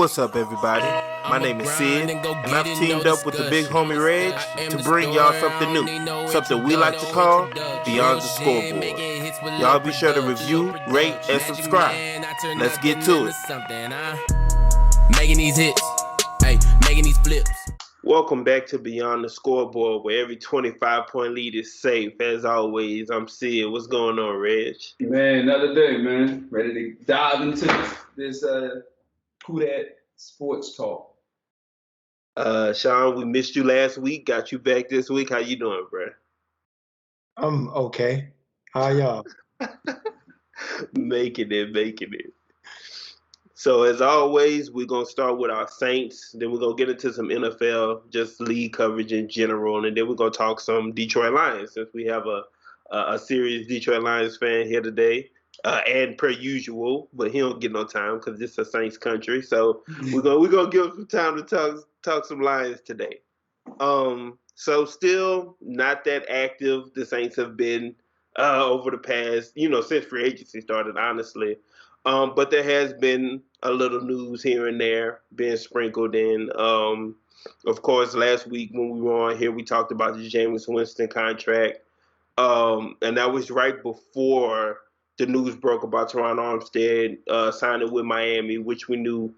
What's up, everybody? My name is Sid, and I've teamed up with the big homie Reg to bring y'all something new, something we like to call Beyond the Scoreboard. Y'all be sure to review, rate, and subscribe. Let's get to it. Making these hits, making these flips. Welcome back to Beyond the Scoreboard, where every 25-point lead is safe. As always, I'm Sid. What's going on, Reg? Man, another day, man. Ready to dive into this Who Dat sports talk. Sean, we missed you last week. Got you back this week. How you doing, bro? I'm okay. How y'all? Making it. So as always, we're going to start with our Saints. Then we're going to get into some NFL, just league coverage in general. And then we're going to talk some Detroit Lions, since we have a serious Detroit Lions fan here today. And per usual, but he don't get no time because this is a Saints country. So we're gonna give him some time to talk some Lions today. So still not that active. The Saints have been over the past, since free agency started, honestly. But there has been a little news here and there being sprinkled in. Of course, last week when we were on here, we talked about the Jameis Winston contract, and that was right before the news broke about Terron Armstead signing with Miami, which we knew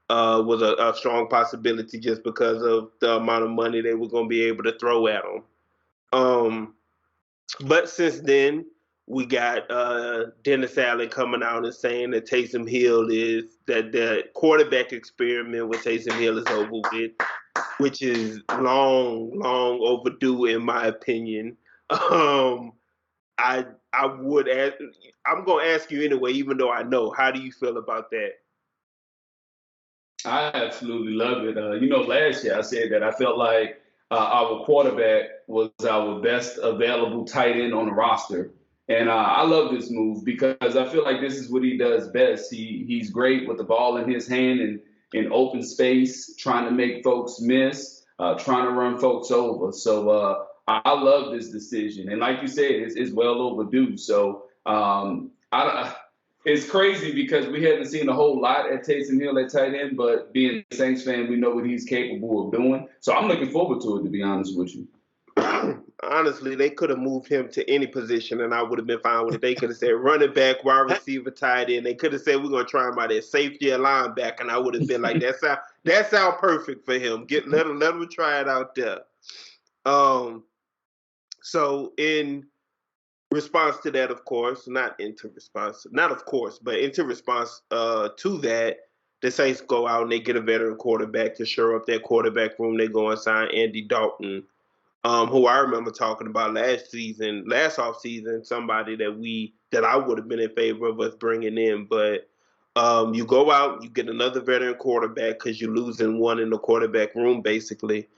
was a strong possibility just because of the amount of money they were going to be able to throw at him. But since then, we got Dennis Allen coming out and saying that Taysom Hill that the quarterback experiment with Taysom Hill is over with, which is long overdue in my opinion. I'm going to ask you anyway, even though I know. How do you feel about that? I absolutely love it. Last year I said that I felt like our quarterback was our best available tight end on the roster. And I love this move because I feel like this is what he does best. He's great with the ball in his hand and in open space, trying to make folks miss, trying to run folks over. So I love this decision. And like you said, it's well overdue. So it's crazy because we haven't seen a whole lot at Taysom Hill at tight end, but being a Saints fan, we know what he's capable of doing. So I'm looking forward to it, to be honest with you. Honestly, they could have moved him to any position, and I would have been fine with it. They could have said running back, wide receiver, tight end. They could have said we're going to try him out at safety or linebacker, and I would have been like, that sound perfect for him. Let him try it out there. So in response to that, of course, but into response to that, the Saints go out and they get a veteran quarterback to shore up their quarterback room. They go and sign Andy Dalton, who I remember talking about last offseason, somebody that I would have been in favor of us bringing in. But you go out, you get another veteran quarterback because you're losing one in the quarterback room, basically.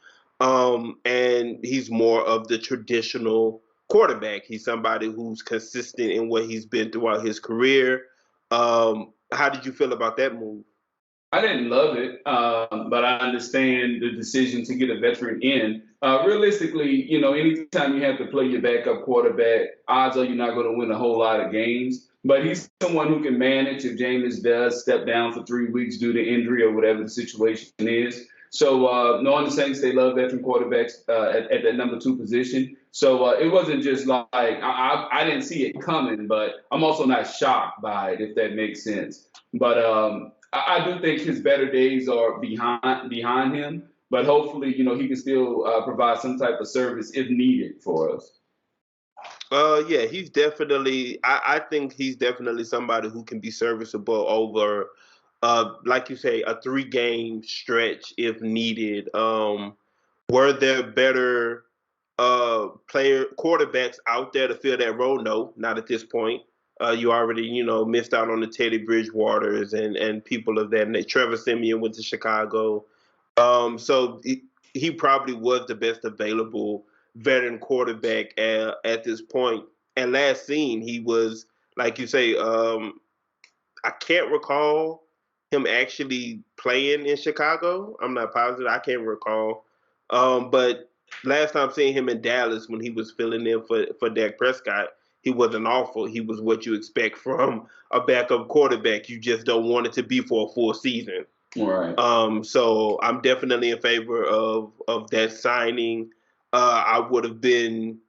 And he's more of the traditional quarterback. He's somebody who's consistent in what he's been throughout his career. How did you feel about that move? I didn't love it, but I understand the decision to get a veteran in. Realistically, anytime you have to play your backup quarterback, odds are you're not going to win a whole lot of games. But he's someone who can manage if Jameis does step down for 3 weeks due to injury or whatever the situation is. So knowing the Saints, they love veteran quarterbacks at that number 2 position. So it wasn't just like I didn't see it coming, but I'm also not shocked by it, if that makes sense. But I do think his better days are behind him. But hopefully, he can still provide some type of service if needed for us. Yeah, he's definitely. I think he's definitely somebody who can be serviceable over, like you say, a 3-game stretch if needed. Were there better quarterbacks out there to fill that role? No, not at this point. You already, missed out on the Teddy Bridgewaters and people of that. And Trevor Siemian went to Chicago. So he probably was the best available veteran quarterback at this point. And last seen, he was, like you say, I can't recall him actually playing in Chicago. I'm not positive. I can't recall. But last time seeing him in Dallas when he was filling in for Dak Prescott, he wasn't awful. He was what you expect from a backup quarterback. You just don't want it to be for a full season. Right. So I'm definitely in favor of that signing. I would have been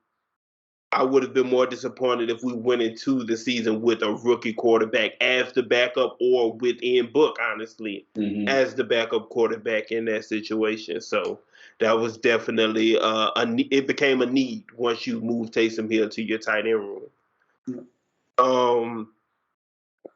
more disappointed if we went into the season with a rookie quarterback as the backup, or with Ian Book, honestly, Mm-hmm. as the backup quarterback in that situation. So that was definitely it became a need once you move Taysom Hill to your tight end room. Um,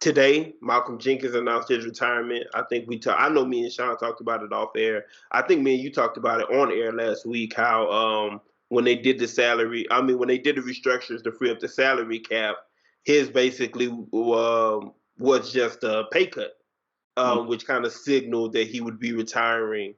Today, Malcolm Jenkins announced his retirement. I think I know me and Sean talked about it off air. I think me and you talked about it on air last week. How when they did the when they did the restructures to free up the salary cap, his basically was just a pay cut, which kind of signaled that he would be retiring,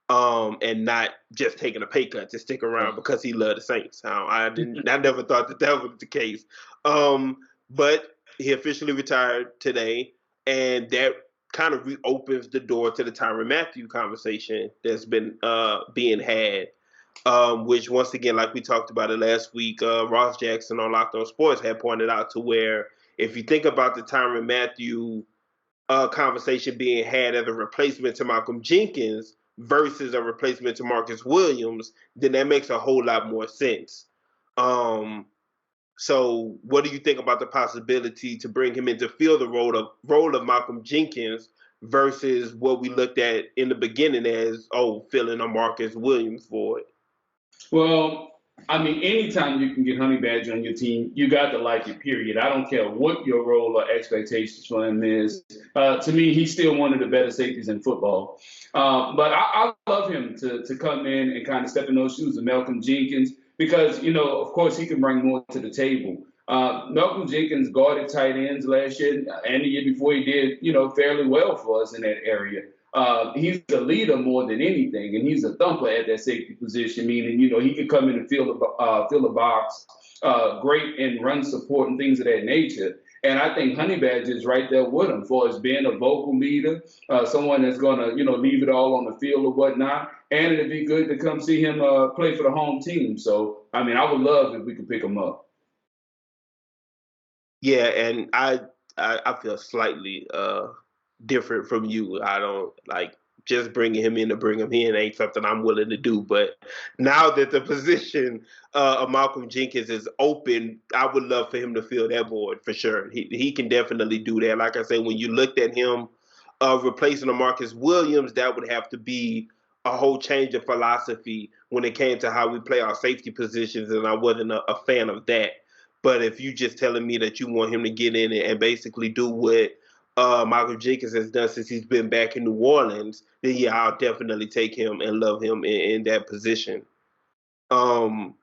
and not just taking a pay cut to stick around because he loved the Saints. I never thought that was the case. But he officially retired today, and that kind of reopens the door to the Tyrann Mathieu conversation that's been being had. Which once again, like we talked about it last week, Ross Jackson on Locked On Sports had pointed out to where if you think about the Tyrann Mathieu conversation being had as a replacement to Malcolm Jenkins versus a replacement to Marcus Williams, then that makes a whole lot more sense. So, what do you think about the possibility to bring him in to fill the role of Malcolm Jenkins versus what we looked at in the beginning as filling a Marcus Williams void? Well, I mean, anytime you can get Honey Badger on your team, you got to like it, period. I don't care what your role or expectations for him is. To me, he's still one of the better safeties in football. But I love him to come in and kind of step in those shoes of Malcolm Jenkins because, of course, he can bring more to the table. Malcolm Jenkins guarded tight ends last year and the year before he did, fairly well for us in that area. He's a leader more than anything, and he's a thumper at that safety position, meaning, he can come in and fill the box, great in run support and things of that nature. And I think Honey Badger is right there with him for as being a vocal leader, someone that's going to, leave it all on the field or whatnot. And it'd be good to come see him play for the home team. So, I mean, I would love if we could pick him up. Yeah, and I feel slightly different from you. I don't like just bringing him in to bring him in ain't something I'm willing to do. But now that the position of Malcolm Jenkins is open, I would love for him to fill that void for sure. He can definitely do that. Like I said, when you looked at him replacing a Marcus Williams, that would have to be a whole change of philosophy when it came to how we play our safety positions, and I wasn't a fan of that. But if you just telling me that you want him to get in and basically do what Michael Jenkins has done since he's been back in New Orleans, then yeah, I'll definitely take him and love him in that position. And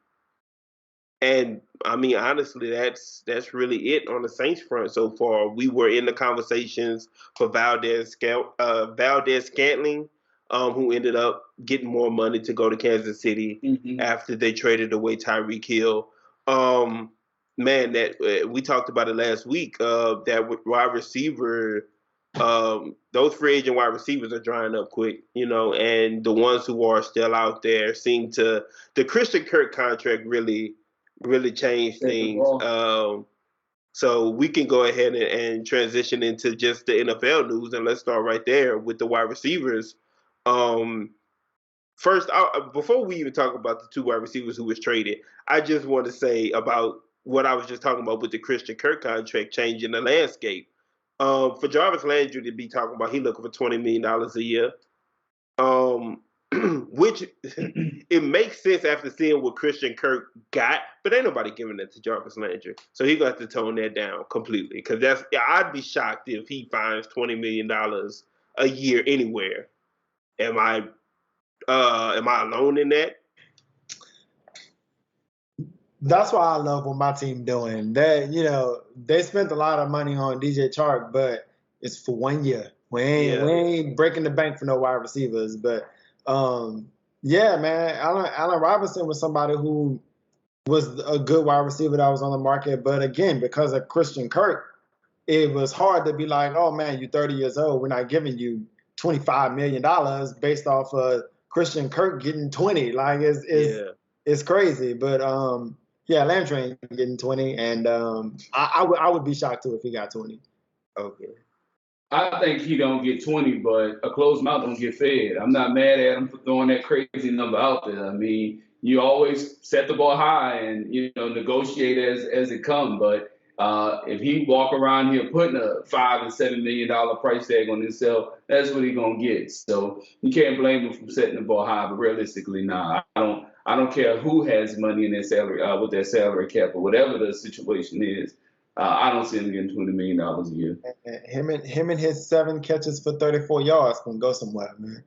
I mean, honestly, that's really it on the Saints front so far. We were in the conversations for Valdez Scantling, who ended up getting more money to go to Kansas City after they traded away Tyreek Hill. Man, that we talked about it last week. That wide receiver, those free agent wide receivers are drying up quick, and the ones who are still out there seem to. The Christian Kirk contract really changed things. So we can go ahead and transition into just the NFL news, and let's start right there with the wide receivers. First, before we even talk about the two wide receivers who was traded, I just want to say about what I was just talking about with the Christian Kirk contract changing the landscape. For Jarvis Landry to be talking about he looking for $20 million a year, which it makes sense after seeing what Christian Kirk got, but ain't nobody giving that to Jarvis Landry. So he got to tone that down completely, because I'd be shocked if he finds $20 million a year anywhere. Am I alone in that? That's why I love what my team doing. They spent a lot of money on DJ Chark, but it's for 1 year. We ain't breaking the bank for no wide receivers. But yeah, man, Allen Robinson was somebody who was a good wide receiver that was on the market. But again, because of Christian Kirk, it was hard to be like, oh man, you're 30 years old. We're not giving you $25 million based off of Christian Kirk getting 20. Like it's crazy. But yeah, Landry ain't getting 20, and I would be shocked too if he got 20. Okay. I think he don't get 20, but a closed mouth don't get fed. I'm not mad at him for throwing that crazy number out there. I mean, you always set the ball high and negotiate as it comes. But if he walk around here putting a $5 and $7 million price tag on himself, that's what he gonna get. So you can't blame him for setting the ball high. But realistically, nah, I don't care who has money in their salary with their salary cap or whatever the situation is. I don't see him getting $20 million a year. Him and his 7 catches for 34 yards can go somewhere, man.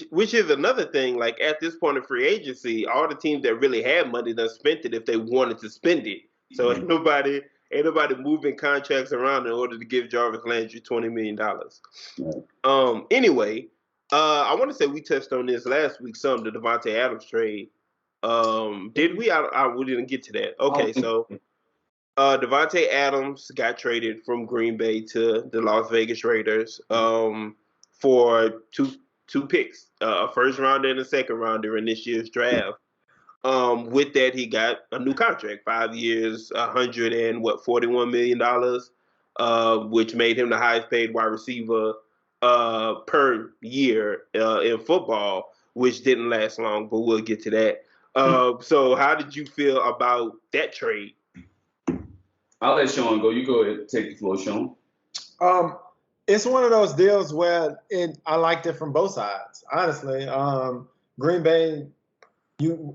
which is another thing. Like at this point of free agency, all the teams that really had money done spent it if they wanted to spend it. So ain't nobody moving contracts around in order to give Jarvis Landry $20 million. Anyway, I want to say we touched on this last week. The Davante Adams trade. Did we? We didn't get to that. Okay, so. Davante Adams got traded from Green Bay to the Las Vegas Raiders for two picks, a first rounder and a second rounder in this year's draft. With that, he got a new contract, 5 years, $141 million, which made him the highest paid wide receiver per year in football, which didn't last long, but we'll get to that. So how did you feel about that trade? I'll let Sean go. You go ahead, take the floor, Sean. It's one of those deals where I liked it from both sides, honestly. Green Bay,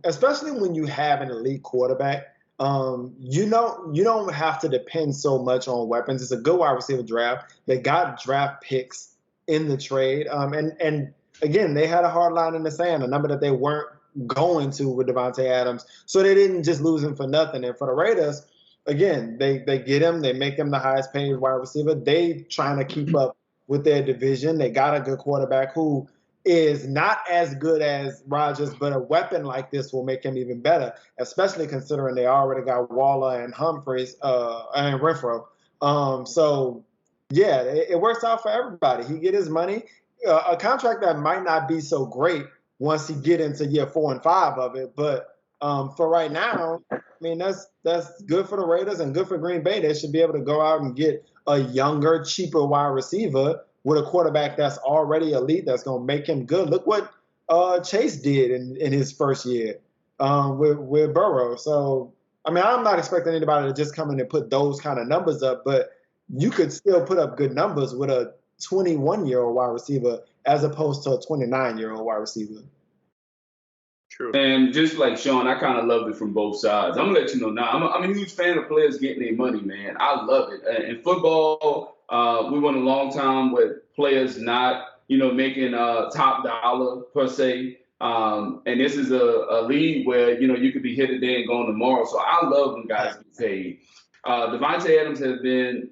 especially when you have an elite quarterback, you don't have to depend so much on weapons. It's a good wide receiver draft. They got draft picks in the trade, and again, they had a hard line in the sand, a number that they weren't going to with Davante Adams, so they didn't just lose him for nothing. And for the Raiders, again, they get him. They make him the highest paid wide receiver. They trying to keep up with their division. They got a good quarterback who is not as good as Rodgers, but a weapon like this will make him even better, especially considering they already got Waller and Humphreys and Renfro. So, yeah, it works out for everybody. He get his money. A contract that might not be so great once he get into year 4 and 5 of it, but for right now, I mean, that's good for the Raiders and good for Green Bay. They should be able to go out and get a younger, cheaper wide receiver with a quarterback that's already elite, that's going to make him good. Look what Chase did in his first year with Burrow. So, I mean, I'm not expecting anybody to just come in and put those kind of numbers up, but you could still put up good numbers with a 21-year-old wide receiver as opposed to a 29-year-old wide receiver. True. And just like Sean, I kind of loved it from both sides. I'm gonna let you know now. I'm a huge fan of players getting their money, man. I love it. In football, we went a long time with players not, making top dollar per se. And this is a league where you could be hit today and gone tomorrow. So I love when guys get paid. Davante Adams has been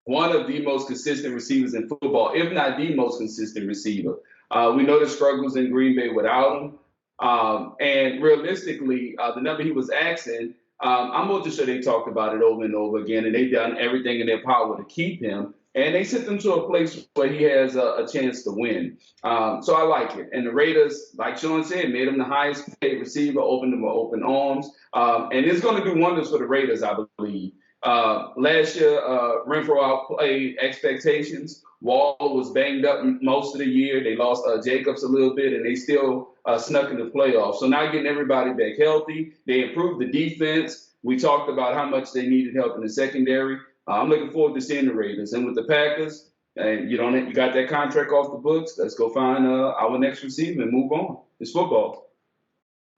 one of the most consistent receivers in football, if not the most consistent receiver. We know the struggles in Green Bay without him. And realistically, the number he was asking, I'm more than sure they talked about it over and over again, and they've done everything in their power to keep him. And they sent him to a place where he has a chance to win. So I like it. And the Raiders, like Sean said, made him the highest paid receiver, opened him with open arms. And it's going to do wonders for the Raiders, I believe. Last year, Renfro outplayed expectations. Wall was banged up most of the year. They lost Jacobs a little bit, and they still snuck in the playoffs. So now getting everybody back healthy. They improved the defense. We talked about how much they needed help in the secondary. I'm looking forward to seeing the Raiders. And with the Packers, you got that contract off the books. Let's go find our next receiver and move on. It's football.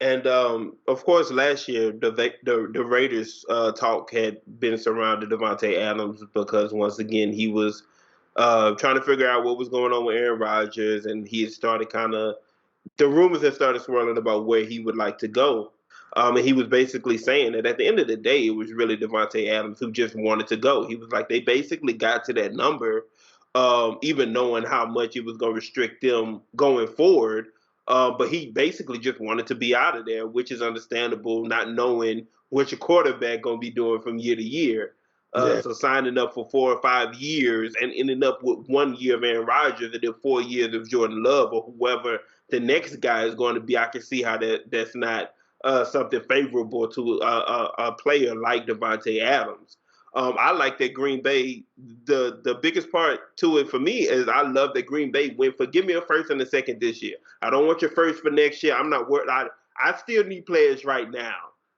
And of course, last year the Raiders talk had been surrounded Davante Adams because once again he was trying to figure out what was going on with Aaron Rodgers, and he had started the rumors had started swirling about where he would like to go. And he was basically saying that at the end of the day, it was really Davante Adams who just wanted to go. He was like, they basically got to that number, even knowing how much it was going to restrict them going forward. But he basically just wanted to be out of there, which is understandable, not knowing what your quarterback going to be doing from year to year. So signing up for 4 or 5 years and ending up with 1 year of Aaron Rodgers and then 4 years of Jordan Love or whoever the next guy is going to be, I can see how that's not something favorable to a player like Davante Adams. I like that Green Bay. The biggest part to it for me is I love that Green Bay went for give me a first and a second this year. I don't want your first for next year. I'm not worried. I still need players right now.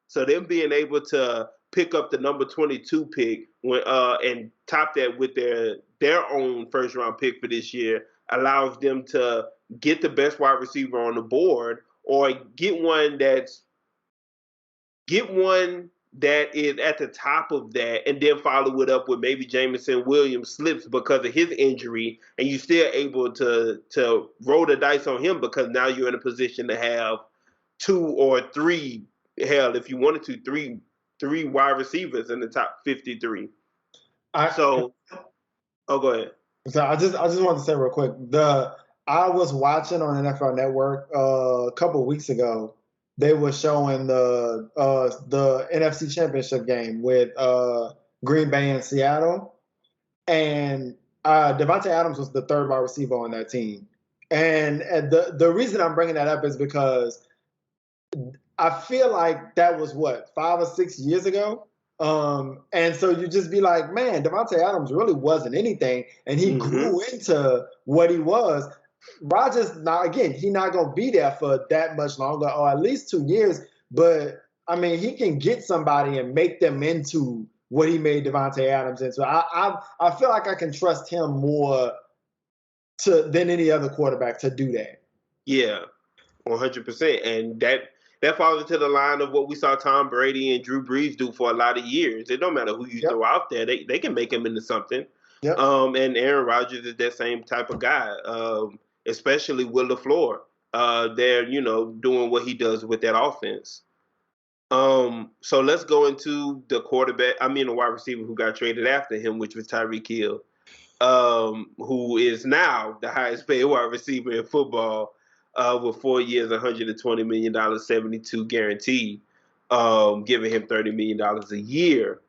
So them being able to pick up the number 22 pick and top that with their own first round pick for this year allows them to get the best wide receiver on the board or get one that is at the top of that and then follow it up with maybe Jameson Williams slips because of his injury and you're still able to roll the dice on him because now you're in a position to have 2 or 3, hell, if you wanted to, three wide receivers in the top 53. Go ahead. So I just wanted to say real quick, I was watching on NFL Network a couple of weeks ago. They were showing the NFC Championship game with Green Bay and Seattle, and Devontae Adams was the third wide receiver on that team. And the reason I'm bringing that up is because I feel like that was 5 or 6 years ago. And so you just be like, man, Devontae Adams really wasn't anything, and he grew into what he was. Rodgers, now again, he's not going to be there for that much longer, or at least 2 years. But I mean, he can get somebody and make them into what he made Devontae Adams into. I feel like I can trust him more than any other quarterback to do that. Yeah, 100%, and that falls into the line of what we saw Tom Brady and Drew Brees do for a lot of years. It don't matter who you throw out there; they can make him into something. Yep. And Aaron Rodgers is that same type of guy. Especially with LaFleur. They're, doing what he does with that offense. So let's go into the wide receiver who got traded after him, which was Tyreek Hill, who is now the highest paid wide receiver in football with 4 years, $120 million, 72 guaranteed, giving him $30 million a year.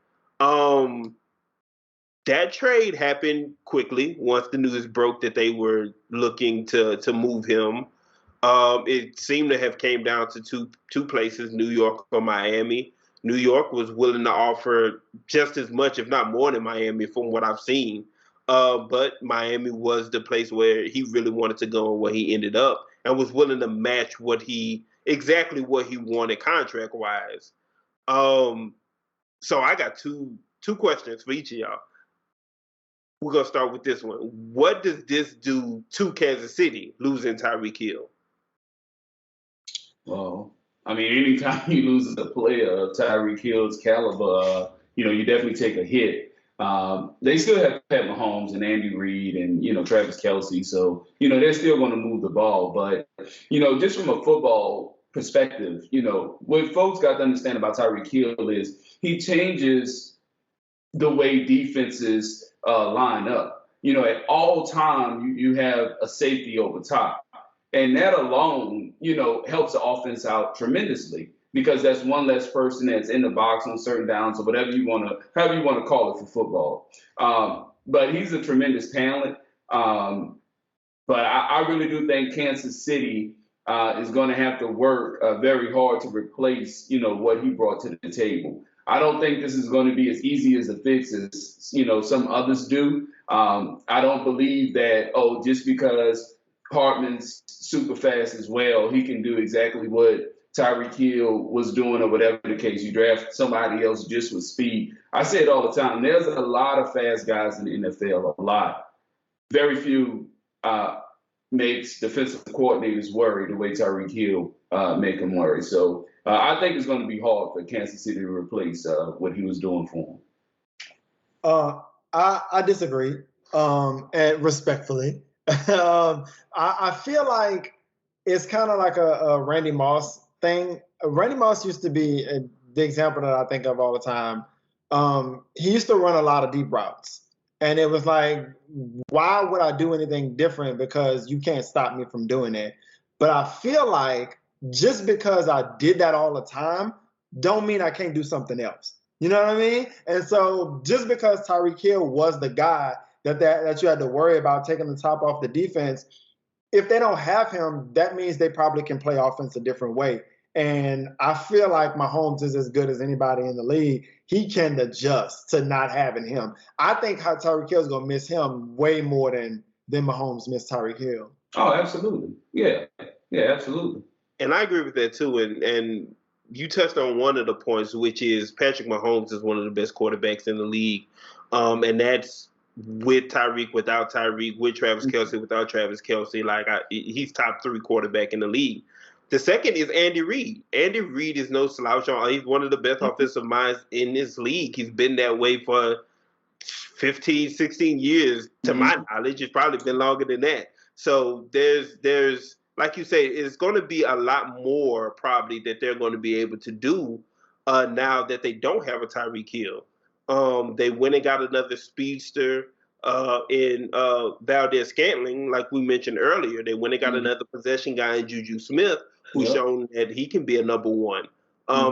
That trade happened quickly once the news broke that they were looking to move him. It seemed to have came down to two places, New York or Miami. New York was willing to offer just as much, if not more than Miami from what I've seen. But Miami was the place where he really wanted to go and where he ended up and was willing to match exactly what he wanted contract-wise. So I got two questions for each of y'all. We're going to start with this one. What does this do to Kansas City, losing Tyreek Hill? Well, I mean, anytime you lose a player of Tyreek Hill's caliber, you definitely take a hit. They still have Pat Mahomes and Andy Reid and, Travis Kelce. So, they're still going to move the ball. But, just from a football perspective, what folks got to understand about Tyreek Hill is he changes the way defenses line up. At all time, you have a safety over top. And that alone, helps the offense out tremendously because that's one less person that's in the box on certain downs or however you want to call it for football. But he's a tremendous talent. But I really do think Kansas City is going to have to work very hard to replace, what he brought to the table. I don't think this is going to be as easy as a fix as, some others do. I don't believe that, just because Hartman's super fast as well, he can do exactly what Tyreek Hill was doing or whatever the case. You draft somebody else just with speed. I say it all the time. There's a lot of fast guys in the NFL, a lot. Very few makes defensive coordinators worry the way Tyreek Hill make them worry. So I think it's going to be hard for Kansas City to replace what he was doing for him. I disagree, and respectfully. I feel like it's kind of like a Randy Moss thing. Randy Moss used to be the example that I think of all the time. He used to run a lot of deep routes. And it was like, why would I do anything different? Because you can't stop me from doing it. But I feel like just because I did that all the time, don't mean I can't do something else. You know what I mean? And so just because Tyreek Hill was the guy that you had to worry about taking the top off the defense, if they don't have him, that means they probably can play offense a different way. And I feel like Mahomes is as good as anybody in the league. He can adjust to not having him. I think Tyreek Hill is going to miss him way more than Mahomes missed Tyreek Hill. Oh, absolutely. Yeah. Yeah, absolutely. And I agree with that too. And you touched on one of the points, which is Patrick Mahomes is one of the best quarterbacks in the league. And that's with Tyreek, without Tyreek, with Travis Kelce, without Travis Kelce. He's top 3 quarterback in the league. The second is Andy Reid. Andy Reid is no slouch. He's one of the best offensive minds in this league. He's been that way for 15, 16 years, to my knowledge. It's probably been longer than that. So there's like you say, it's going to be a lot more probably that they're going to be able to do now that they don't have a Tyreek Hill. They went and got another speedster in Valdez-Scantling, like we mentioned earlier. They went and got another possession guy in Juju Smith, who's shown that he can be a number one.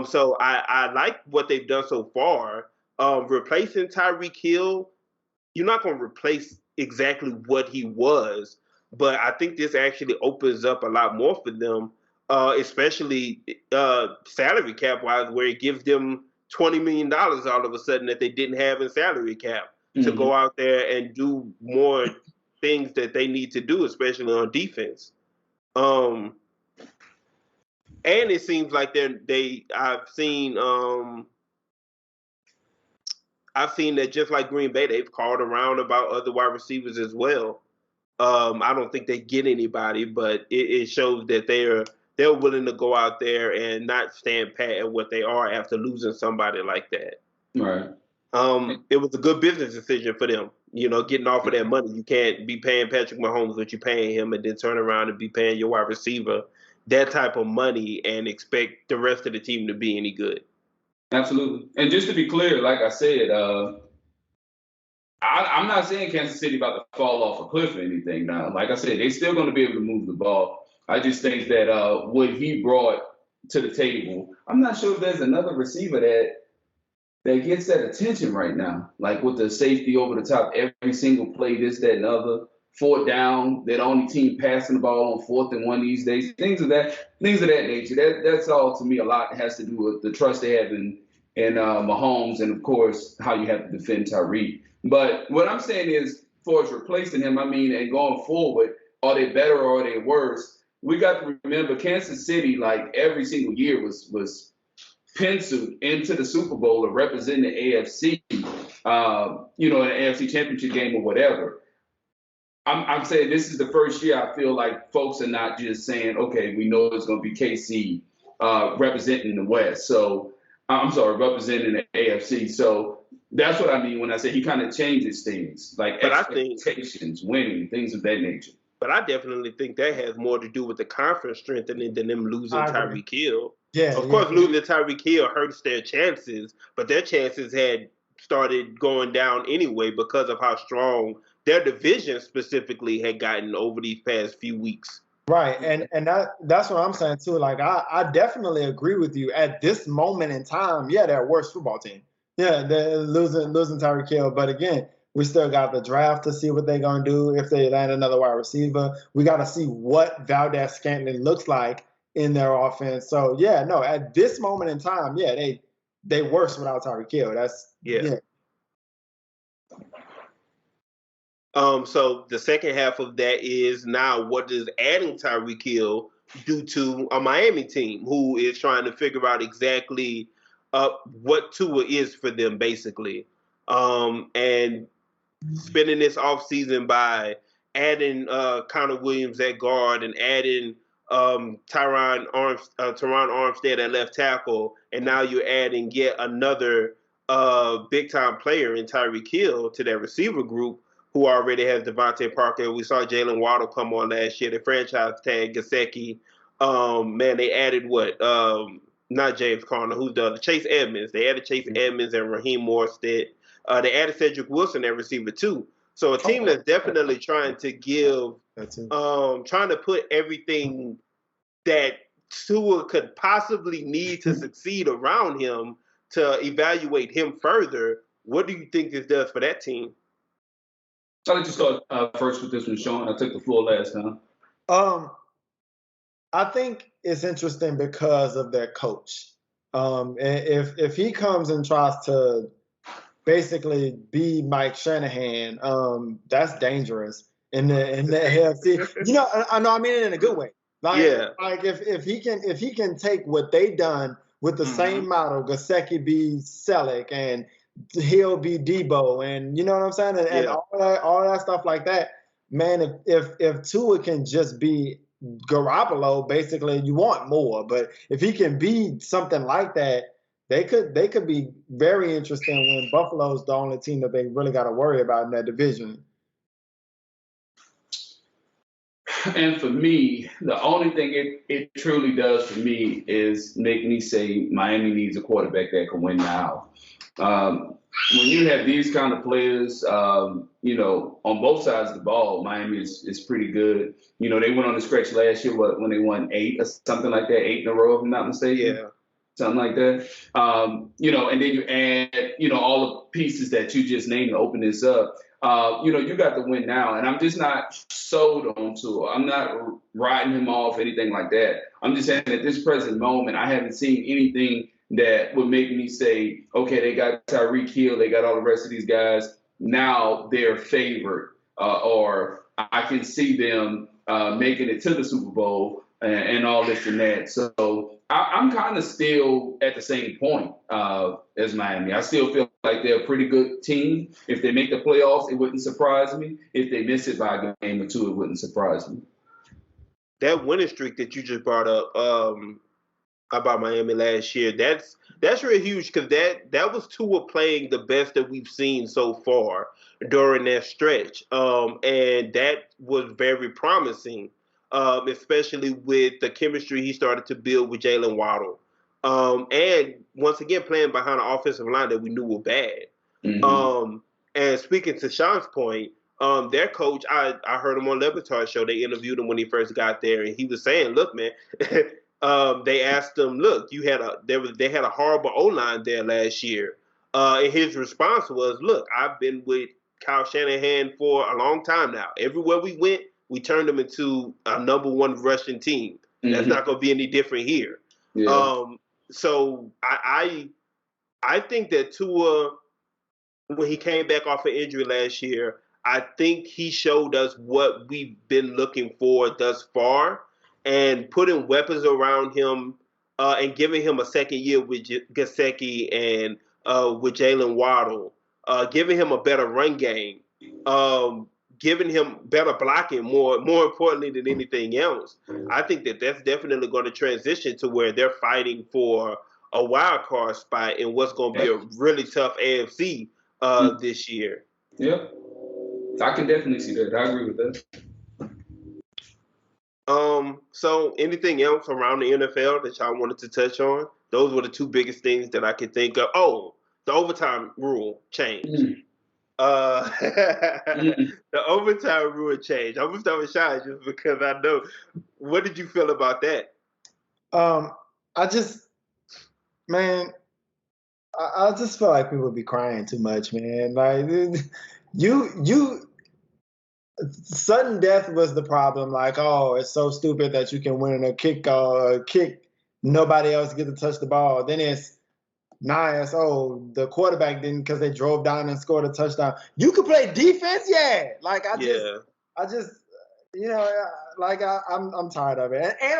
So I like what they've done so far. Replacing Tyreek Hill, you're not going to replace exactly what he was, but I think this actually opens up a lot more for them, especially salary cap wise, where it gives them $20 million all of a sudden that they didn't have in salary cap to go out there and do more things that they need to do, especially on defense. And it seems like I've seen that just like Green Bay, they've called around about other wide receivers as well. I don't think they get anybody, but it shows that they're willing to go out there and not stand pat at what they are after losing somebody like that. Right. It was a good business decision for them, getting off of that money. You can't be paying Patrick Mahomes what you're paying him and then turn around and be paying your wide receiver that type of money and expect the rest of the team to be any good. Absolutely. And just to be clear, like I said, I'm not saying Kansas City about to fall off a cliff or anything now. Like I said, they're still going to be able to move the ball. I just think that what he brought to the table, I'm not sure if there's another receiver that gets that attention right now. Like with the safety over the top, every single play, this, that, and other. 4th down, they're the only team passing the ball on 4th and 1 these days. Things of that nature. That's all to me. A lot has to do with the trust they have in Mahomes, and of course how you have to defend Tyreek. But what I'm saying is, as far as replacing him, and going forward, are they better or are they worse? We got to remember Kansas City, like every single year, was penciled into the Super Bowl or representing the AFC, in an AFC Championship game or whatever. I'm saying this is the first year I feel like folks are not just saying, okay, we know it's going to be KC representing the West. So, representing the AFC. So that's what I mean when I say he kind of changes things, like expectations, winning, things of that nature. But I definitely think that has more to do with the conference strengthening than them losing Tyreek Hill. Yeah, of course, losing Tyreek Hill hurts their chances, but their chances had started going down anyway because of how strong their division specifically had gotten over these past few weeks. Right, and that's what I'm saying too. Like I definitely agree with you. At this moment in time, they're a worse football team. Yeah, they're losing Tyreek Hill, but again, we still got the draft to see what they're gonna do if they land another wide receiver. We got to see what Valdez-Scantling looks like in their offense. So at this moment in time, they worse without Tyreek Hill. So the second half of that is now what does adding Tyreek Hill do to a Miami team who is trying to figure out exactly what Tua is for them, basically, and spending this offseason by adding Connor Williams at guard and adding Terron Armstead at left tackle, and now you're adding yet another big-time player in Tyreek Hill to that receiver group, who already has Devontae Parker. We saw Jalen Waddle come on last year. They franchise tag Gesicki. They added what? Not James Conner. Who's the other? Chase Edmonds. They added Chase Edmonds and Raheem Morstead. They added Cedric Wilson at receiver too. So a team that's definitely trying to trying to put everything that Tua could possibly need to succeed around him to evaluate him further. What do you think this does for that team? I'll let you start first with this one, Sean. I took the floor last time. I think it's interesting because of their coach. If he comes and tries to basically be Mike Shanahan, that's dangerous in the AFC. You know, I know I mean it in a good way. Like if he can take what they done with the same model, Gesicki be Selleck and Hill be Debo, and you know what I'm saying, and all that stuff like that. Man, if Tua can just be Garoppolo, basically you want more. But if he can be something like that, they could be very interesting when Buffalo's the only team that they really got to worry about in that division. And for me, the only thing it truly does for me is make me say Miami needs a quarterback that can win now. When you have these kind of players, you know, on both sides of the ball, Miami is pretty good. You know, they went on the stretch last year when they won 8 or something like that, 8 in a row, if I'm not mistaken. Yeah. Something like that. You know, and then you add, you know, all the pieces that you just named to open this up. You know, you got the win now, and I'm just not sold on Tua. I'm not riding him off, anything like that. I'm just saying at this present moment, I haven't seen anything that would make me say, okay, they got Tyreek Hill, they got all the rest of these guys. Now they're favored, or I can see them making it to the Super Bowl and all this and that. So I'm kind of still at the same point as Miami. I still feel like they're a pretty good team. If they make the playoffs, it wouldn't surprise me. If they miss it by a game or two, it wouldn't surprise me. That winning streak that you just brought up about Miami last year, that's real huge because that was Tua playing the best that we've seen so far during that stretch, and that was very promising. Especially with the chemistry he started to build with Jalen Waddle. And once again, playing behind an offensive line that we knew were bad. Mm-hmm. And speaking to Sean's point, their coach, I heard him on Levitar's show. They interviewed him when he first got there, and he was saying, look, man, they asked him, look, they had a horrible O-line there last year. And his response was, look, I've been with Kyle Shanahan for a long time now. Everywhere we went, we turned them into a number one rushing team. That's not going to be any different here. Yeah. So I think that Tua, when he came back off an injury last year, I think he showed us what we've been looking for thus far, and putting weapons around him and giving him a second year with Gesicki and with Jalen Waddle, giving him a better run game. Giving him better blocking, more importantly than anything else. I think that's definitely going to transition to where they're fighting for a wild card spot in what's going to be a really tough AFC this year. Yeah, I can definitely see that. I agree with that. So anything else around the NFL that y'all wanted to touch on? Those were the two biggest things that I could think of. Oh, the overtime rule changed. The overtime rule change. I'm gonna start with Sean just because I know. What did you feel about that? I just feel like people be crying too much, man. Like you sudden death was the problem. Like, oh, it's so stupid that you can win a kick, nobody else get to touch the ball. Then it's nice. Oh, the quarterback didn't because they drove down and scored a touchdown. You could play defense, yeah. Like I just, you know, like I'm tired of it, and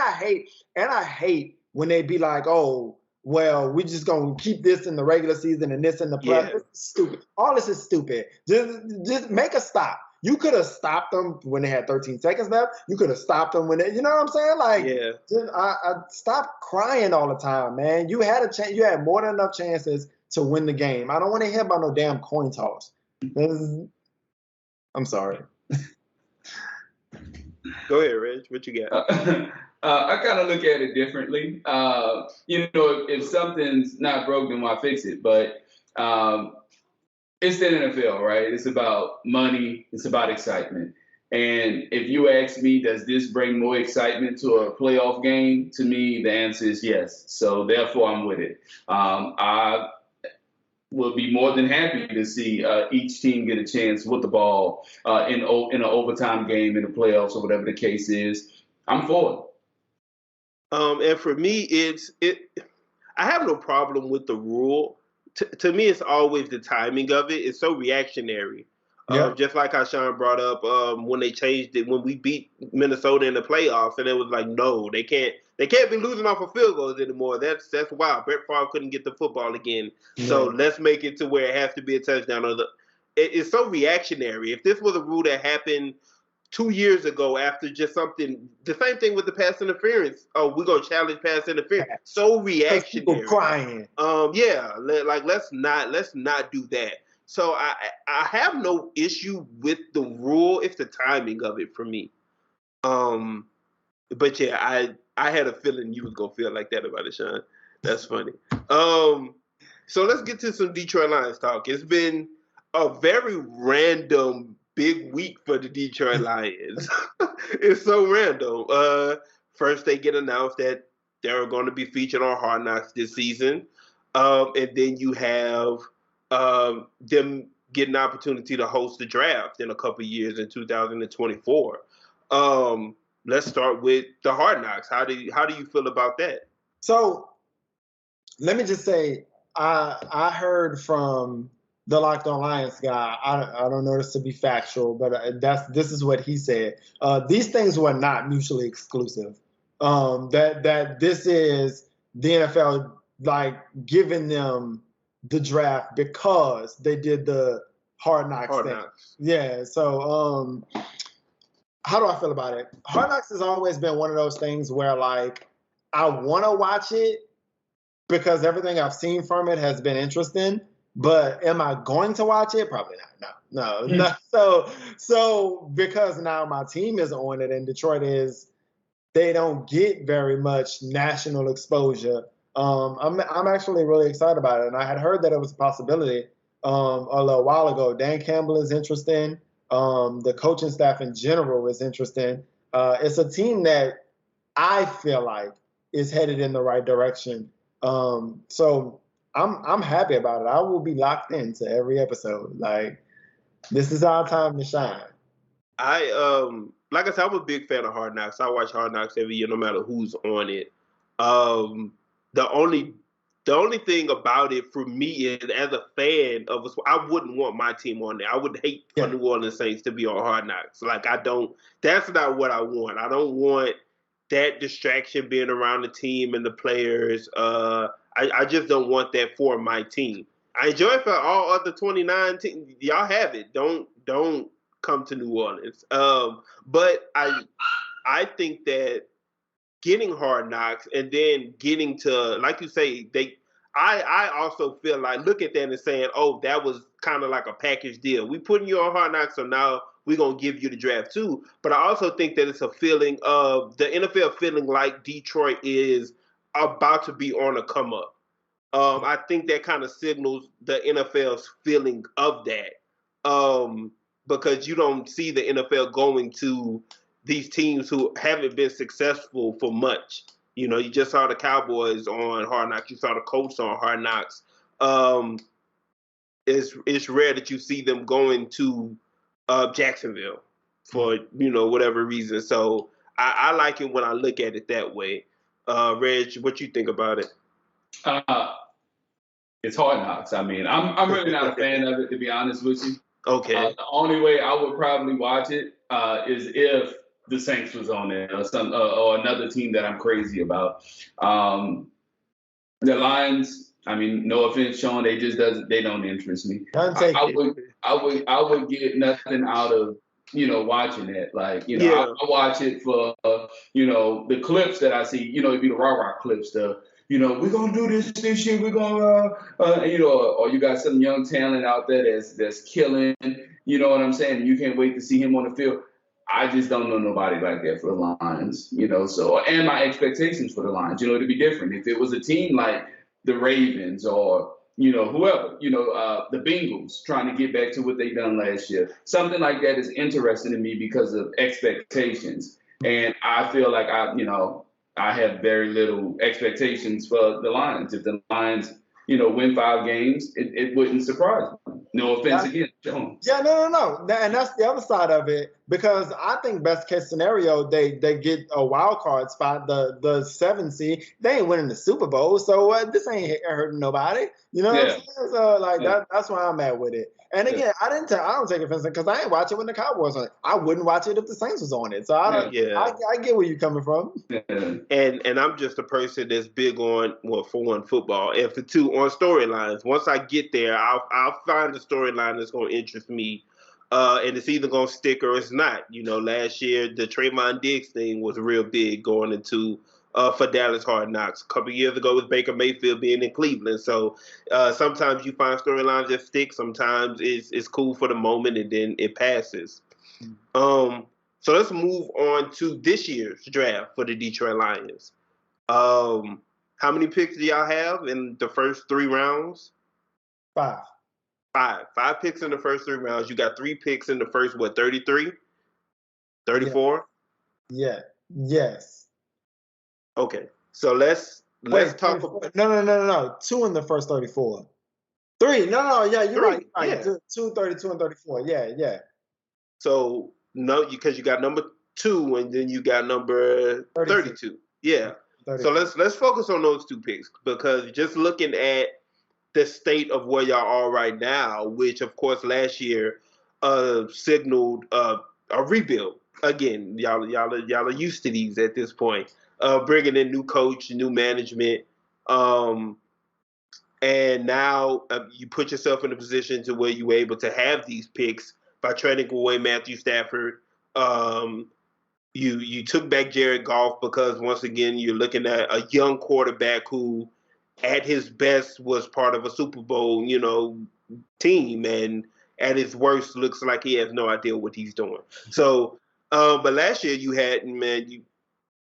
I hate when they be like, oh, well, we just gonna keep this in the regular season and this in the playoffs. Yeah. It's stupid. All this is stupid. Just make a stop. You could have stopped them when they had 13 seconds left. You could have stopped them when you know what I'm saying? Like, I stop crying all the time, man. You had a chance. You had more than enough chances to win the game. I don't want to hear about no damn coin toss. I'm sorry. Go ahead, Reg. What you got? I kind of look at it differently. You know, if something's not broke, then why fix it? But it's the NFL, right? It's about money. It's about excitement. And if you ask me, does this bring more excitement to a playoff game? To me, the answer is yes. So therefore, I'm with it. I will be more than happy to see each team get a chance with the ball in an overtime game in the playoffs or whatever the case is. I'm for it. And for me, I have no problem with the rule. To me, it's always the timing of it. It's so reactionary. Yeah. Just like how Sean brought up when they changed it when we beat Minnesota in the playoffs, and it was like, no, they can't be losing off of field goals anymore. That's wild. Brett Favre couldn't get the football again, so let's make it to where it has to be a touchdown. It's so reactionary. If this was a rule that happened 2 years ago after just something, the same thing with the pass interference. Oh, we're gonna challenge pass interference. So reactionary. People crying. Let's not do that. So I have no issue with the rule. It's the timing of it for me. But yeah, I had a feeling you was gonna feel like that about it, Sean. That's funny. So let's get to some Detroit Lions talk. It's been a very random big week for the Detroit Lions. It's so random. First, they get announced that they're going to be featured on Hard Knocks this season. And then you have them get an opportunity to host the draft in a couple of years in 2024. Let's start with the Hard Knocks. How do you feel about that? So let me just say, I heard from the Locked On Lions guy. I don't know this to be factual, but this is what he said. These things were not mutually exclusive. That this is the NFL like giving them the draft because they did the Hard Knocks thing. Yeah. So how do I feel about it? Hard Knocks has always been one of those things where like I want to watch it because everything I've seen from it has been interesting. But am I going to watch it? Probably not. No. So because now my team is on it and Detroit is, they don't get very much national exposure. I'm actually really excited about it. And I had heard that it was a possibility a little while ago. Dan Campbell is interesting. The coaching staff in general is interesting. It's a team that I feel like is headed in the right direction. So I'm happy about it. I will be locked into every episode. Like, this is our time to shine. Like I said, I'm a big fan of Hard Knocks. I watch Hard Knocks every year, no matter who's on it. The only thing about it for me is, as a fan of us, I wouldn't want my team on there. I would hate for New Orleans Saints to be on Hard Knocks. Like, that's not what I want. I don't want that distraction being around the team and the players. I just don't want that for my team. I enjoy it for all other 29 teams. Y'all have it. Don't come to New Orleans. But I think that getting Hard Knocks and then getting to, like you say, I also feel like, look at that and saying, oh, that was kind of like a package deal. We putting you on Hard Knocks, so now we're going to give you the draft too. But I also think that it's a feeling of the NFL feeling like Detroit is about to be on a come up. I think that kind of signals the NFL's feeling of that. Because you don't see the NFL going to these teams who haven't been successful for much. You know, you just saw the Cowboys on Hard Knocks. You saw the Colts on Hard Knocks. It's rare that you see them going to Jacksonville for, whatever reason. So I like it when I look at it that way. Reg, what you think about it? It's Hard Knocks. I mean, I'm really not a fan of it, to be honest with you. Okay. The only way I would probably watch it is if the Saints was on there or another team that I'm crazy about. The Lions, I mean, no offense, Sean, they don't interest me. I would get nothing out of watching it. Like, I watch it for the clips that I see. It'd be the rah-rah clips, we're gonna do this year. We're gonna, or you got some young talent out there that's killing. You know what I'm saying? You can't wait to see him on the field. I just don't know nobody like that for the Lions. So, and my expectations for the Lions, it'd be different if it was a team like the Ravens or whoever, the Bengals trying to get back to what they done last year. Something like that is interesting to me because of expectations, and I feel like I have very little expectations for the Lions. If the Lions win 5 games, it wouldn't surprise me. No offense against Jones. Yeah, no. And that's the other side of it, because I think best case scenario, they get a wild card spot, the 7 seed. They ain't winning the Super Bowl, so this ain't hurting nobody. You know what I'm saying? So that's why I'm at with it. And again, I don't take offense because I ain't watching when the Cowboys on it. I wouldn't watch it if the Saints was on it. So I get where you're coming from. Yeah. And I'm just a person that's big on, well, for one, football, and for two, on storylines. Once I get there, I'll find the storyline that's going to interest me, and it's either going to stick or it's not. Last year the Trayvon Diggs thing was real big going into for Dallas Hard Knocks. A couple years ago with Baker Mayfield being in Cleveland. So sometimes you find storylines that stick. Sometimes it's cool for the moment and then it passes. So let's move on to this year's draft for the Detroit Lions. How many picks do y'all have in the first 3 rounds? 5. 5 picks in the first 3 rounds. You got 3 picks in the first, 33? 34? Yeah. Yes. Okay, so let's talk about. No. 2 in the first 34. 3. No. Yeah, you're 3, right. Yeah. 2, 32, and 34. Yeah. So no, because you got number 2 and then you got number 32. Yeah. 32. So let's focus on those 2 picks, because just looking at the state of where y'all are right now, which of course last year signaled a rebuild. Again, y'all are used to these at this point. Bringing in new coach, new management, and now you put yourself in a position to where you were able to have these picks by trading away Matthew Stafford. You took back Jared Goff because once again you're looking at a young quarterback who, at his best, was part of a Super Bowl, team, and at his worst looks like he has no idea what he's doing. So, but last year you had,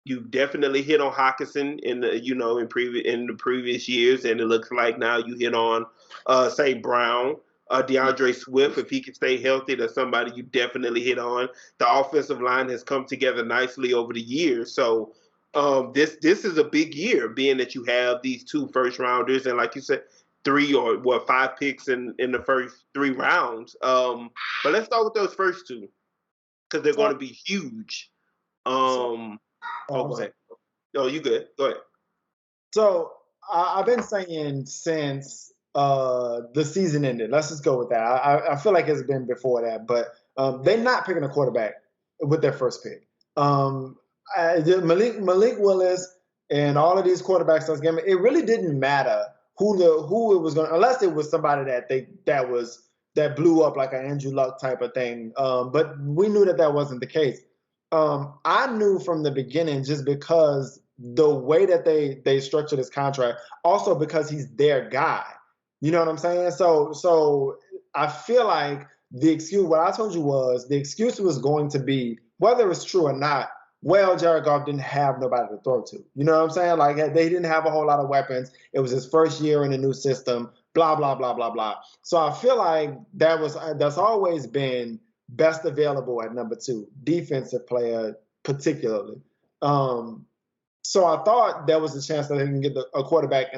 you definitely hit on Hockenson in the previous years, and it looks like now you hit on St. Brown, DeAndre Swift. If he can stay healthy, that's somebody you definitely hit on. The offensive line has come together nicely over the years, so this is a big year, being that you have these 2 first rounders, and like you said, 5 picks in the first 3 rounds. But let's start with those first 2 because they're going to be huge. Go ahead. Oh, you good. Go ahead. So I've been saying since the season ended. Let's just go with that. I feel like it's been before that, but they're not picking a quarterback with their first pick. Malik Willis and all of these quarterbacks that's getting, it really didn't matter who it was going, unless it was somebody that blew up like an Andrew Luck type of thing. But we knew that wasn't the case. I knew from the beginning, just because the way that they structured his contract, also because he's their guy. You know what I'm saying? So I feel like the excuse was going to be, whether it's true or not, well, Jared Goff didn't have nobody to throw to. You know what I'm saying? Like, they didn't have a whole lot of weapons. It was his first year in a new system, blah, blah, blah, blah, blah. So I feel like that's always been best available at number 2, defensive player particularly. So I thought there was a chance that they can get a quarterback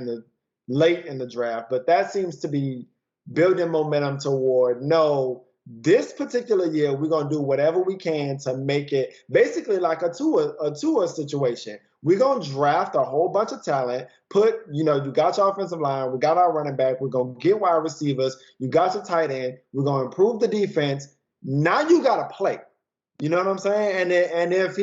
late in the draft, but that seems to be building momentum toward, no, this particular year we're going to do whatever we can to make it basically like a Tua situation. We're going to draft a whole bunch of talent, you got your offensive line, we got our running back, we're going to get wide receivers, you got your tight end, we're going to improve the defense. Now you got to play. You know what I'm saying? And if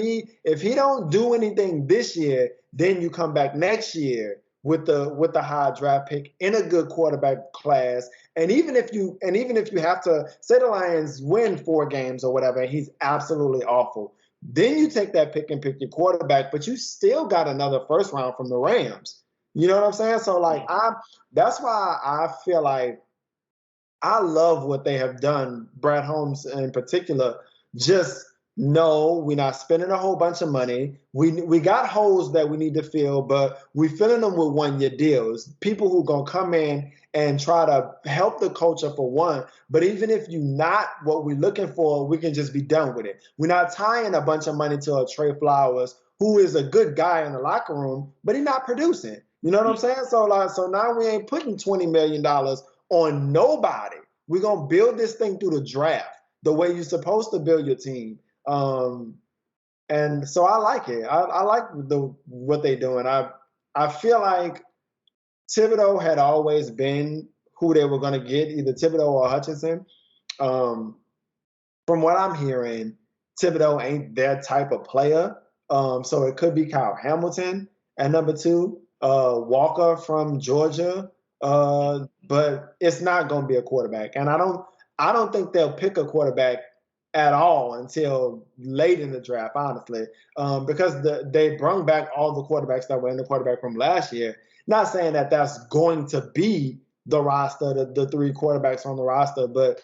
he don't do anything this year, then you come back next year with the high draft pick in a good quarterback class. And even if you have to say the Lions win 4 games or whatever, and he's absolutely awful, then you take that pick and pick your quarterback, but you still got another first round from the Rams. You know what I'm saying? So that's why I feel like I love what they have done, Brad Holmes in particular. Just no, we're not spending a whole bunch of money. We got holes that we need to fill, but we're filling them with 1-year deals. People who going to come in and try to help the culture for one. But even if you're not what we're looking for, we can just be done with it. We're not tying a bunch of money to a Trey Flowers, who is a good guy in the locker room, but he's not producing. You know what I'm saying? So now we ain't putting $20 million on nobody. We're going to build this thing through the draft the way you're supposed to build your team. And so I like it. I like what they're doing. I feel like Thibodeau had always been who they were going to get, either Thibodeau or Hutchinson. From what I'm hearing, Thibodeau ain't that type of player. So it could be Kyle Hamilton at number 2, Walker from Georgia. But it's not going to be a quarterback. And I don't think they'll pick a quarterback at all until late in the draft, honestly, because they brought back all the quarterbacks that were in the quarterback from last year. Not saying that that's going to be the roster, the 3 quarterbacks on the roster, but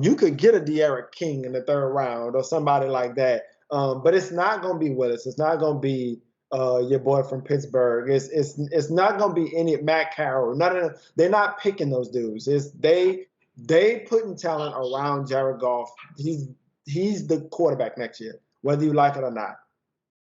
you could get a De'Aaron King in the 3rd round or somebody like that. But it's not going to be Willis. It's not going to be your boy from Pittsburgh. It's not going to be any Matt Carroll. They're not picking those dudes. They putting talent around Jared Goff. He's the quarterback next year, whether you like it or not.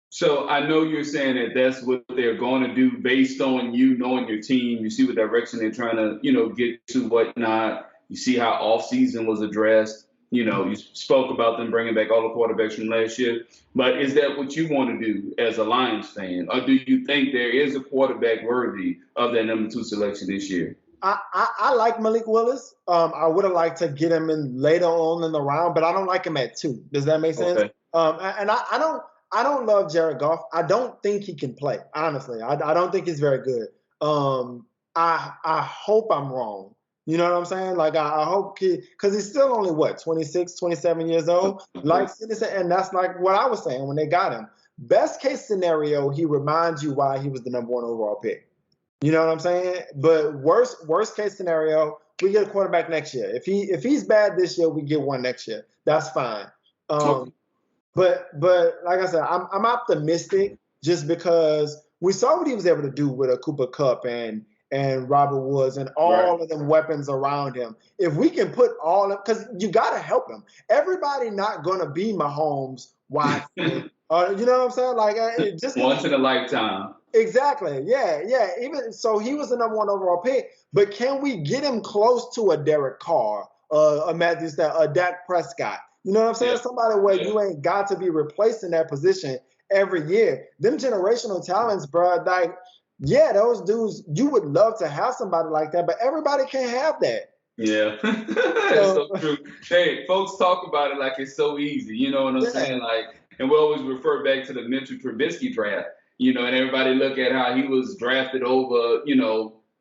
So I know you're saying that that's what they're going to do based on you knowing your team. You see what direction they're trying to, get to, whatnot. You see how offseason was addressed. You spoke about them bringing back all the quarterbacks from last year. But is that what you want to do as a Lions fan? Or do you think there is a quarterback worthy of that number 2 selection this year? I like Malik Willis. I would have liked to get him in later on in the round, but I don't like him at 2. Does that make sense? Okay. And I don't love Jared Goff. I don't think he can play, honestly. I don't think he's very good. I hope I'm wrong. You know what I'm saying? Like, I hope because he's still only, 26, 27 years old? Like, and that's like what I was saying when they got him. Best case scenario, he reminds you why he was the number 1 overall pick. You know what I'm saying? But worst case scenario, we get a quarterback next year. If he's bad this year, we get one next year. That's fine. But like I said, I'm optimistic just because we saw what he was able to do with a Cooper Kupp and Robert Woods and all of them weapons around him. If we can put all of, because you got to help him. Everybody not going to be Mahomes, Watson. You know what I'm saying? Like, just once in a lifetime. Exactly. Yeah. Even so, he was the number 1 overall pick. But can we get him close to a Derek Carr, a Matthew Stafford, a Dak Prescott? You know what I'm saying? Yeah. Somebody where you ain't got to be replaced in that position every year. Them generational talents, bro. Like, yeah, those dudes. You would love to have somebody like that, but everybody can't have that. Yeah, that's so true. Hey, folks talk about it like it's so easy. You know what I'm saying? Like, and we always refer back to the Mitchell Trubisky draft. And everybody look at how he was drafted over,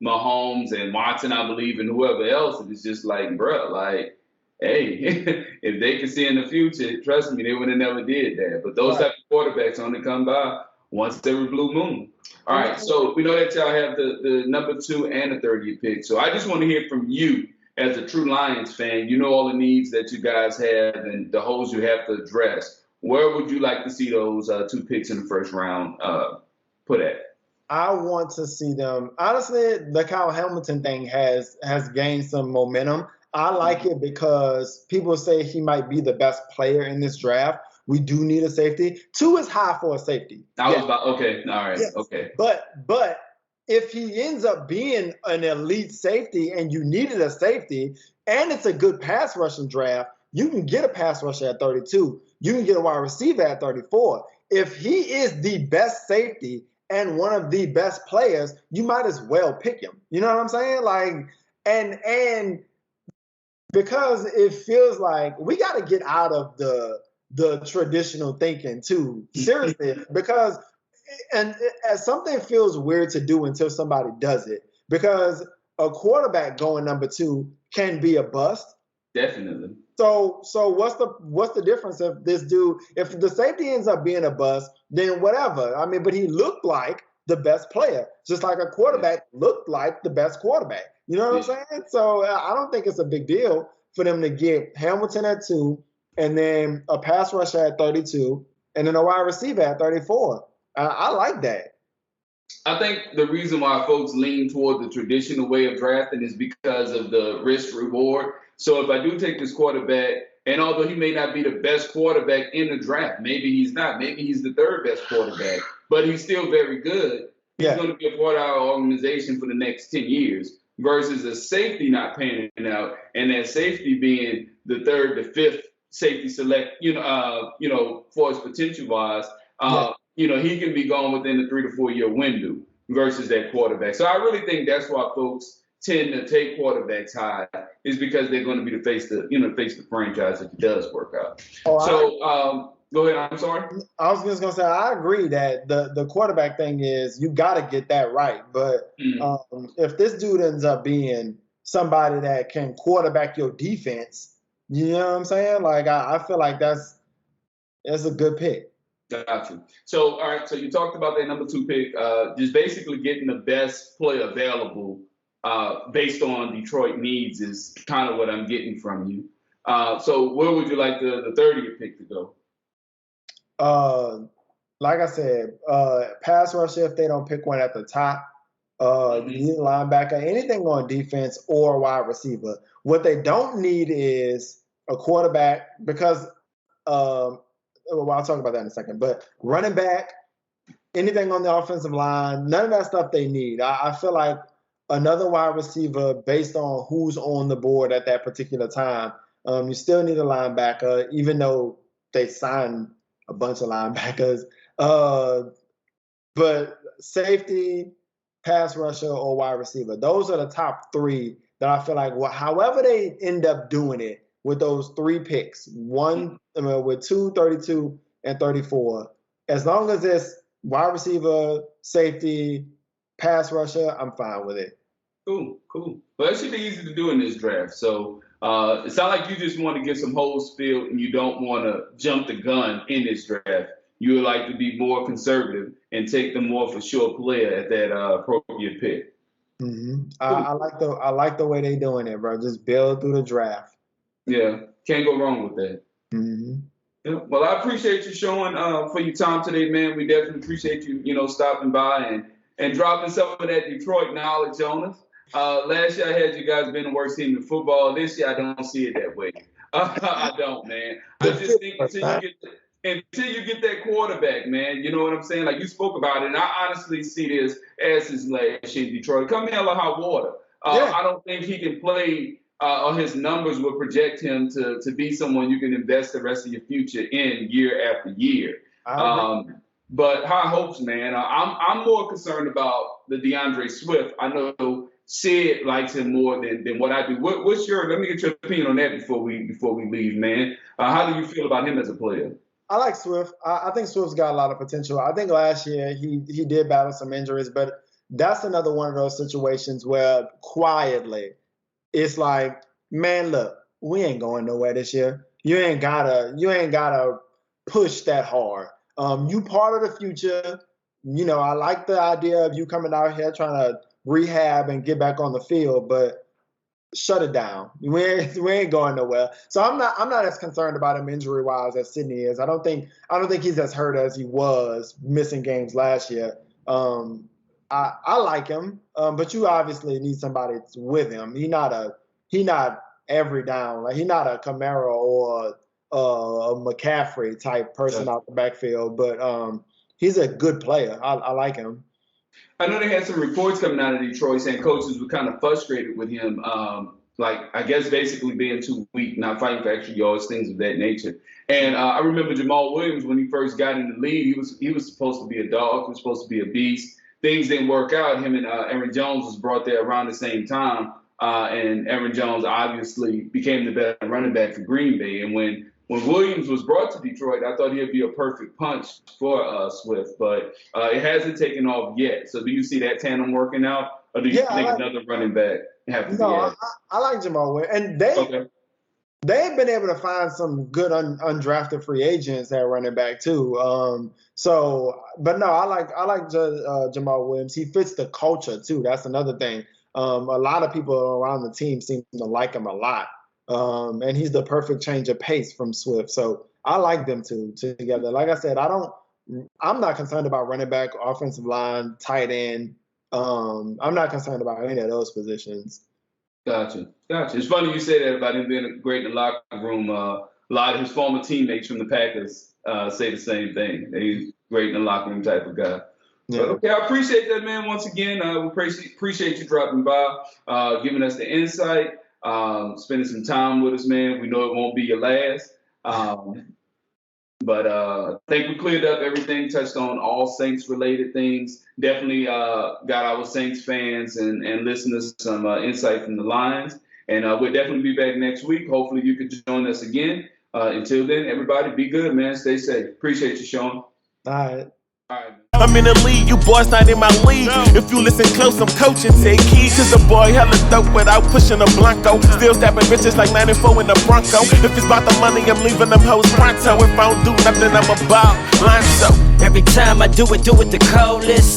Mahomes and Watson, I believe, and whoever else. And it's just like, bro, like, hey, if they could see in the future, trust me, they would have never did that. But those type of quarterbacks only come by once every blue moon. All right, so we know that y'all have the number 2 and the 30th pick. So I just want to hear from you as a true Lions fan. You know all the needs that you guys have and the holes you have to address. Where would you like to see those 2 picks in the first round put at? I want to see them. Honestly, the Kyle Hamilton thing has gained some momentum. I like it because people say he might be the best player in this draft. We do need a safety. 2 is high for a safety. Okay, all right, yes. Okay. But if he ends up being an elite safety and you needed a safety and it's a good pass rushing draft, you can get a pass rusher at 32. You can get a wide receiver at 34. If he is the best safety and one of the best players, you might as well pick him. You know what I'm saying? Like, and because it feels like we got to get out of the traditional thinking too, seriously, because something feels weird to do until somebody does it, because a quarterback going number 2 can be a bust. Definitely. So what's the difference if the safety ends up being a bust, then whatever. I mean, but he looked like the best player, just like a quarterback looked like the best quarterback. You know what I'm saying? So I don't think it's a big deal for them to get Hamilton at 2 and then a pass rusher at 32 and then a wide receiver at 34. I like that. I think the reason why folks lean toward the traditional way of drafting is because of the risk reward. So if I do take this quarterback, and although he may not be the best quarterback in the draft, maybe he's not, maybe he's the 3rd best quarterback, but he's still very good. He's going to be a part of our organization for the next 10 years versus a safety not panning out and that safety being the third, the fifth safety select, for his potential wise. He can be gone within the 3 to 4 year window versus that quarterback. So I really think that's why folks tend to take quarterbacks high, is because they're going to be the face the franchise if it does work out. Go ahead. I'm sorry. I was just gonna say I agree that the quarterback thing is you got to get that right. But if this dude ends up being somebody that can quarterback your defense, you know what I'm saying? Like I feel like that's a good pick. Gotcha. So all right. So you talked about that number 2 pick, just basically getting the best player available based on Detroit needs is kind of what I'm getting from you. So where would you like the 30th pick to go? Like I said, pass rusher if they don't pick one at the top. You need a linebacker, anything on defense or wide receiver. What they don't need is a quarterback because, I'll talk about that in a second. But running back, anything on the offensive line, none of that stuff they need. I feel like another wide receiver based on who's on the board at that particular time. You still need a linebacker, even though they signed a bunch of linebackers. But safety, pass rusher, or wide receiver. Those are the top 3 that I feel like, however they end up doing it with those 3 picks, with 2, 32, and 34, as long as it's wide receiver, safety, pass rusher, I'm fine with it. Cool. Well, that should be easy to do in this draft. So it sounds like you just want to get some holes filled and you don't want to jump the gun in this draft. You would like to be more conservative and take the more for sure player at that appropriate pick. I like the way they doing it, bro. Just build through the draft. Yeah, can't go wrong with that. Yeah, well, I appreciate you showing for your time today, man. We definitely appreciate you, stopping by and dropping some of that Detroit knowledge on us. Last year I had you guys being the worst team in football. This year I don't see it that way. I don't, man. I just think until you get that quarterback, man, you know what I'm saying? Like you spoke about it, and I honestly see this as his last year in Detroit. Come hell or high water. I don't think he can play, or his numbers will project him to be someone you can invest the rest of your future in year after year. But high hopes, man. I'm more concerned about the DeAndre Swift. I know Sid likes him more than what I do. What's let me get your opinion on that before we leave, man. How do you feel about him as a player? I like Swift. I think Swift's got a lot of potential. I think last year he did battle some injuries, but that's another one of those situations where quietly it's like, man, look, we ain't going nowhere this year. You ain't gotta push that hard. You part of the future. I like the idea of you coming out here trying to rehab and get back on the field, but shut it down. We ain't going nowhere. So I'm not as concerned about him injury wise as Sidney is. I don't think he's as hurt as he was missing games last year. I like him, but you obviously need somebody with him. He not every down. Like he's not a Kamara or a McCaffrey type person out the backfield, but he's a good player. I like him. I know they had some reports coming out of Detroit saying coaches were kind of frustrated with him, I guess basically being too weak, not fighting for extra yards, things of that nature. And I remember Jamal Williams when he first got in the league, he was supposed to be a dog, he was supposed to be a beast. Things didn't work out. Him and Aaron Jones was brought there around the same time, and Aaron Jones obviously became the better running back for Green Bay. And when Williams was brought to Detroit, I thought he'd be a perfect punch for Swift, but it hasn't taken off yet. So do you see that tandem working out, or do you think another running back have to be added? I like Jamal Williams, and they've been able to find some good undrafted free agents at running back too. But no, I like Jamal Williams. He fits the culture too. That's another thing. A lot of people around the team seem to like him a lot. And he's the perfect change of pace from Swift. So I like them two together. Like I said, I'm not concerned about running back, offensive line, tight end. I'm not concerned about any of those positions. Gotcha. It's funny you say that about him being great in the locker room. A lot of his former teammates from the Packers say the same thing. He's great in the locker room type of guy. Yeah. But okay, I appreciate that, man. Once again, we appreciate you dropping by, giving us the insight, spending some time with us, man. We know it won't be your last. But I think we cleared up everything, touched on all Saints related things. Definitely got our Saints fans and listeners some insight from the Lions. And we'll definitely be back next week. Hopefully you can join us again. Until then, everybody be good, man. Stay safe. Appreciate you, Sean. All right. All right. I'm in the league, you boys not in my league. If you listen close, I'm coaching. Take keys, cause the boy hella dope without pushing a Blanco. Still stabbing bitches like 94 in the Bronco. If it's about the money, I'm leaving them hoes pronto. If I don't do nothing, I'm about line so. Every time I do it the coldest.